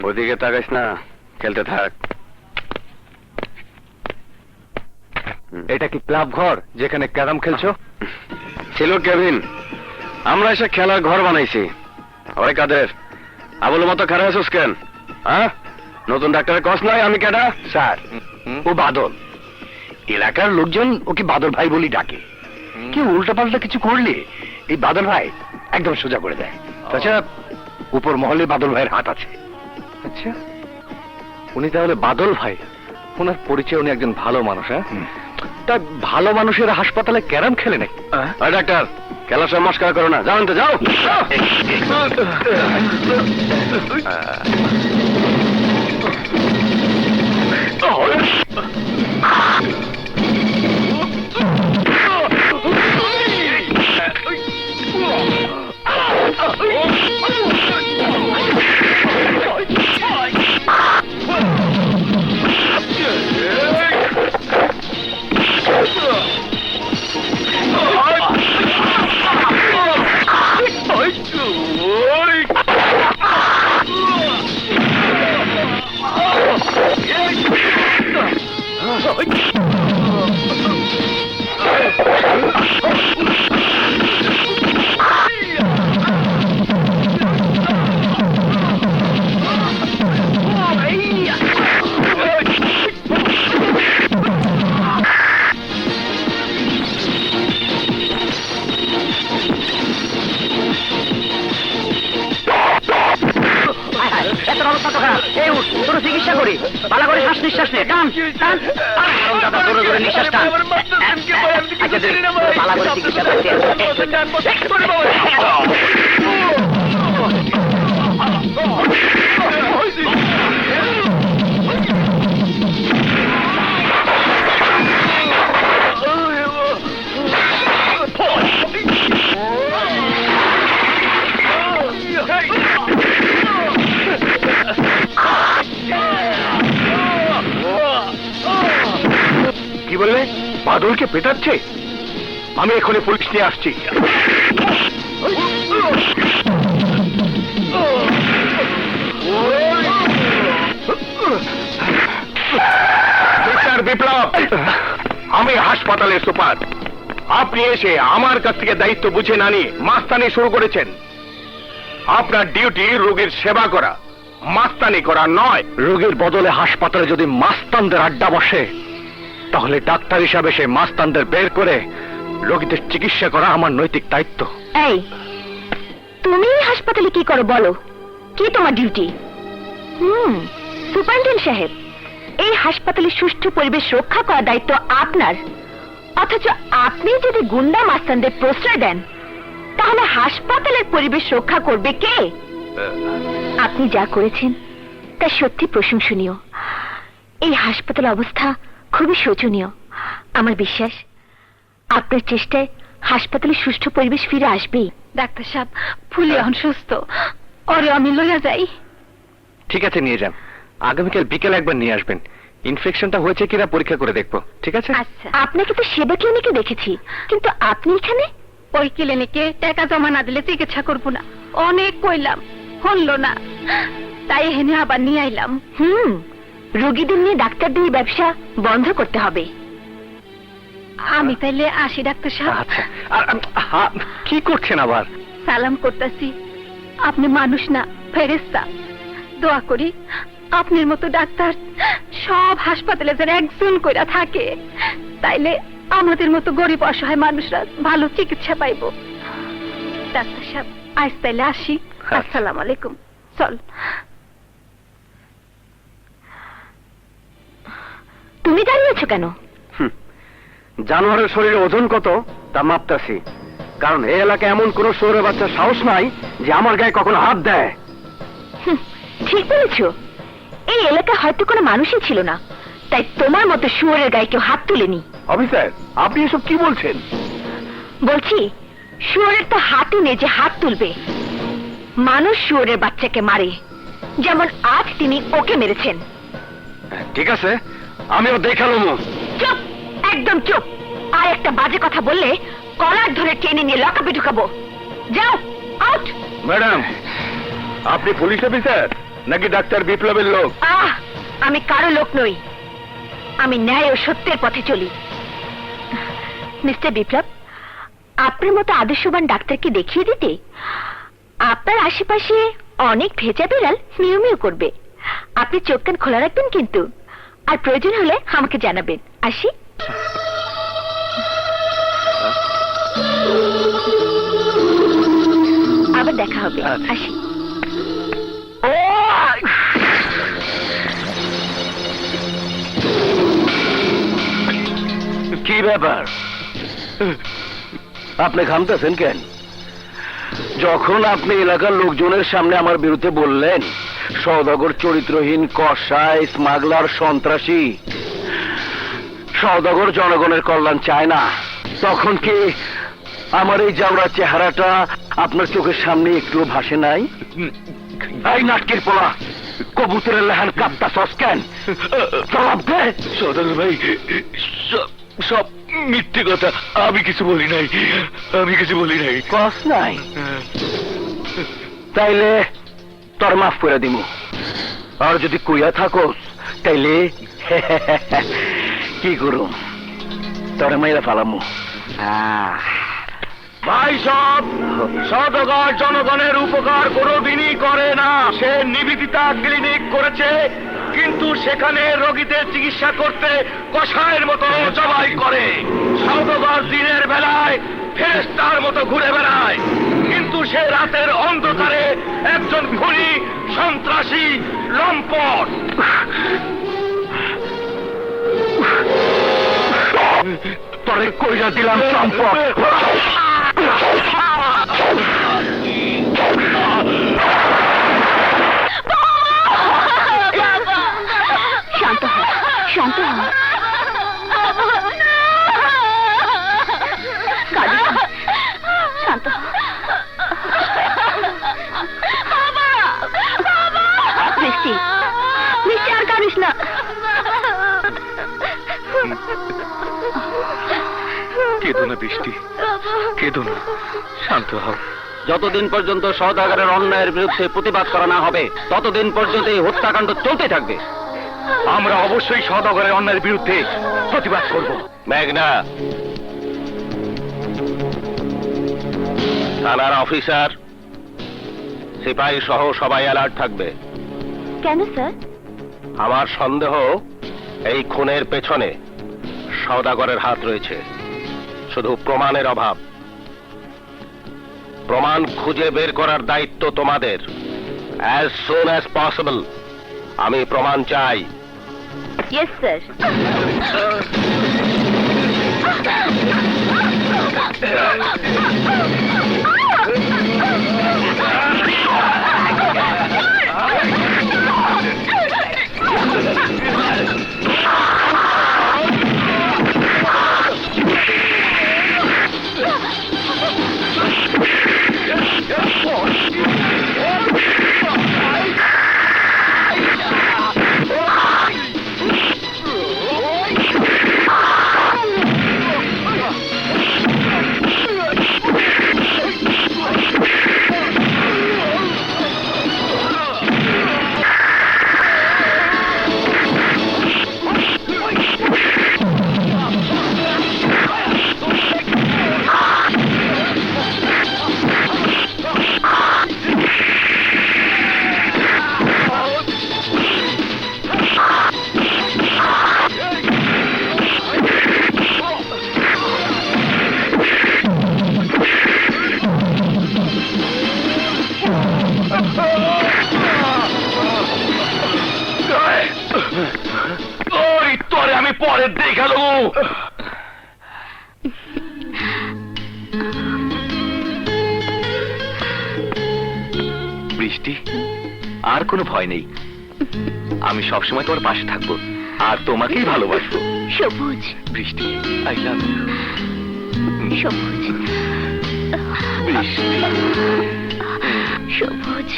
ওদিকে তাকাইস না, খেলতে থাক। এটা কি ক্লাব ঘর যেখানে ক্যারাম খেলছো? ছিল কেভিন, আমরা এসে খেলার ঘর বানাইছি। ওরে কাদের আবুল মতো খারাপ আছিস কেন? হ্যাঁ, নতুন ডাক্তারের কস নাই আমি কেডা? স্যার, ও বাদল। এলাকার লোকজন ওকে বাদল ভাই বলি ডাকে। কেউ উল্টাপাল্টা কিছু করলে এই বাদল ভাই একদম সোজা করে দেয়। তাছাড়া উপর মহলে বাদল ভাইয়ের হাত আছে। আচ্ছা, উনি তাহলে বাদল ভাই? ওনার পরিচয় উনি একজন ভালো মানুষ। হ্যাঁ, তা ভালো মানুষের হাসপাতালে ক্যারাম খেলে নাকি? ডাক্তার, খেলার সময় মস্কার করো না, যাও তো যাও। চিকিৎসা করি, ভালো করে শ্বাস নিঃশ্বাস নে, টান টান, জোরে জোরে নিঃশ্বাস টান। ভালো করে চিকিৎসা করতে কি বললে? বাদলকে পেটাচ্ছে? আমি এখনই পুলিশ নিয়ে আসছি। মিস্টার বিপ্লব, আমি হাসপাতালের সুপার। আপনি এসে আমার কাছ থেকে দায়িত্ব বুঝে না নিয়ে মাস্তানি শুরু করেছেন। আপনার ডিউটি রোগীর সেবা করা, মাস্তানি করা নয়। রোগীর বদলে হাসপাতালে যদি মাস্তানদের আড্ডা বসে, তাহলে ডাক্তার হিসাবে সে মাস্তানদের বের করে রোগীদের চিকিৎসা করা আমার নৈতিক দায়িত্ব। এই, তুমি হাসপাতালে কি করো বলো? কি তোমার ডিউটি? সুপারিনটেন্ডেন্ট সাহেব, এই হাসপাতালে সুষ্ঠু পরিবেশ রক্ষা করার দায়িত্ব আপনার। অথচ আপনি যদি গুন্ডা মাস্তানদের প্রশ্রয় দেন, তাহলে হাসপাতালের পরিবেশ রক্ষা করবে কে? আপনি যা করেছেন তা সত্যি প্রশংসনীয়। এই হাসপাতালের অবস্থা খুবই শোচনীয়। আমার বিশ্বাস আপনার চেষ্টায় হাসপাতালে সুষ্ঠু পরিবেশ ফিরে আসবেই। ডাক্তার সাহেব, ফুলি এখন সুস্থ, ওরে আমি লইয়া যাই। ঠিক আছে, নিয়ে যান। আগামীকাল বিকেলে একবার নিয়ে আসবেন। ইনফেকশনটা হয়েছে কিনা পরীক্ষা করে দেখবো। ঠিক আছে? আচ্ছা। আপনাকে তো সেবা ক্লিনিকে দেখেছি, কিন্তু আপনি এখানে? ওই ক্লিনিকে টাকা জমা না দিলে চিকিৎসা করবো না অনেক কইলাম, হনলো না, তাই এখানে আবার নিয়ে আইলাম। রোগীদের নিয়ে ডাক্তারদের ব্যবসা বন্ধ করতে হবে। আমি তাইলে আসি ডাক্তার সাহেব। আচ্ছা, কি করছেন আবার? সালাম করতেছি। আপনি মানুষ না, ফেরেশতা। দোয়া করি আপনার মতো ডাক্তার সব হাসপাতালে যেন একজন কইরা থাকে, তাইলে আমাদের মতো গরিব অসহায় মানুষরা ভালো চিকিৎসা পাইব। ডাক্তার সাহেব, আজ তাইলে আসি। আসসালামু আলাইকুম। চল। তুমি দাঁড়িয়েছো কেন? জানোয়ারের শরীরে ওজন কত তা মাপতাছি, কারণ এই এলাকায় এমন কোন শহরের বাচ্চার সাহস নাই যে আমার গায়ে কখনো হাত দেয়। ঠিক বলেছ। এই এলাকায় হয়তো কোনো মানুষই ছিল না, তাই তোমার মতো শুয়োরের গায়ে কেউ হাত তুলেনি। অফিসার, আপনি এসব কি বলছেন? বলছি, শুয়োরের তো হাতই নেই যে হাত তুলবে। মানুষ শুয়োরের বাচ্চাকে মারে, যেমন আজ তিনি ওকে মেরেছেন। ঠিক আছে, আমিও দেখালাম। চুপ, একদম চুপ। আর একটা বাজে কথা বললে কলার ধরে টেনে নিয়ে লকআপে ঢুকাবো। যাও, আউট। ম্যাডাম, আপনি পুলিশ অফিসার? নাকি ডাক্তার বিপ্লবের লোক? আমি কারো লোক নই, আমি ন্যায় ও সত্যের পথে চলি। মিস্টার বিপ্লব, আপনার মতো আদর্শবান ডাক্তারকে দেখিয়ে দিতে আপনার আশেপাশে অনেক ভেজা বিড়াল মিউ মিউ করবে। আপনি চোখ কান খোলা রাখবেন কিন্তু, আর প্রয়োজন হলে আমাকে জানাবেন। আসি। আবার দেখা হবে। আসি। কি ব্যাপার, আপনি ঘামতেছেন কেন? যখন আপনি এলাকার লোকজনের সামনে আমার বিরুদ্ধে বললেন সওদাগর চরিত্রহীন, কসাই, স্মাগলার, সন্ত্রাসী, সওদাগর জনগণের কল্যাণ চায় না, তখন কি আমার এই জাউরা চেহারাটা আপনার চোখের সামনে একটু ভাসে নাই? এই নাটকের পোলা, কবুতরের লেহান কাপ্তা সস কেন? জবাব দে। সওদাগর ভাই, সব মিথ্যে কথা, আমি কিছু বলি নাই, আমি কিছু বলি নাই। কস নাই? তাইলে তোর মাফ করে দিমু, আর যদি কইয়া থাকোস তাইলে কি করুম, তোরে মাইরা ফালামু। ভাই, সব সওদাগর জনগণের উপকার কোনোদিনই করে না। সে নিবেদিতা ক্লিনিক করেছে, কিন্তু সেখানে রোগীদের চিকিৎসা করতে কসাইয়ের মতো জবাই করে। সওদাগর দিনের বেলায় ফেরেশতার মতো ঘুরে বেড়ায়, কিন্তু সে রাতের অন্ধকারে একজন খুনি, সন্ত্রাসী, লম্পট। তোরে কইরা দিলাম সম্পদ। শান্ত হ, শান্ত হ। কাঁদিস না, শান্ত হ। বৃষ্টি, বৃষ্টি, আর কাঁদিস না। কেঁদো না বৃষ্টি, কেঁদো না, শান্ত হও। যতদিন পর্যন্ত সওদাগরের অন্যায়ের বিরুদ্ধে প্রতিবাদ করা না হবে, ততদিন পর্যন্ত এই হত্যাকাণ্ড চলতে থাকবে। আমরা অবশ্যই সওদাগরের অন্যায়ের বিরুদ্ধে প্রতিবাদ করব। মেঘনা, থানার অফিসার, সিপাহী সহ সবাই অ্যালার্ট থাকবে। কেন স্যার? আমার সন্দেহ এই খুনের পেছনে সওদাগরের হাত রয়েছে, শুধু প্রমাণের অভাব। প্রমাণ খুঁজে বের করার দায়িত্ব তোমাদের। অ্যাজ সুন অ্যাজ পসিবল আমি প্রমাণ চাই। Yes sir. ওই তোরে আমি পরে দেখালো। বৃষ্টি, আর কোনো ভয় নেই, আমি সবসময় তোমার পাশে থাকবো আর তোমাকেই ভালোবাসবো। সবুজ, বৃষ্টি, আই লাভ ইউ। সবুজ, বৃষ্টি, সবুজ।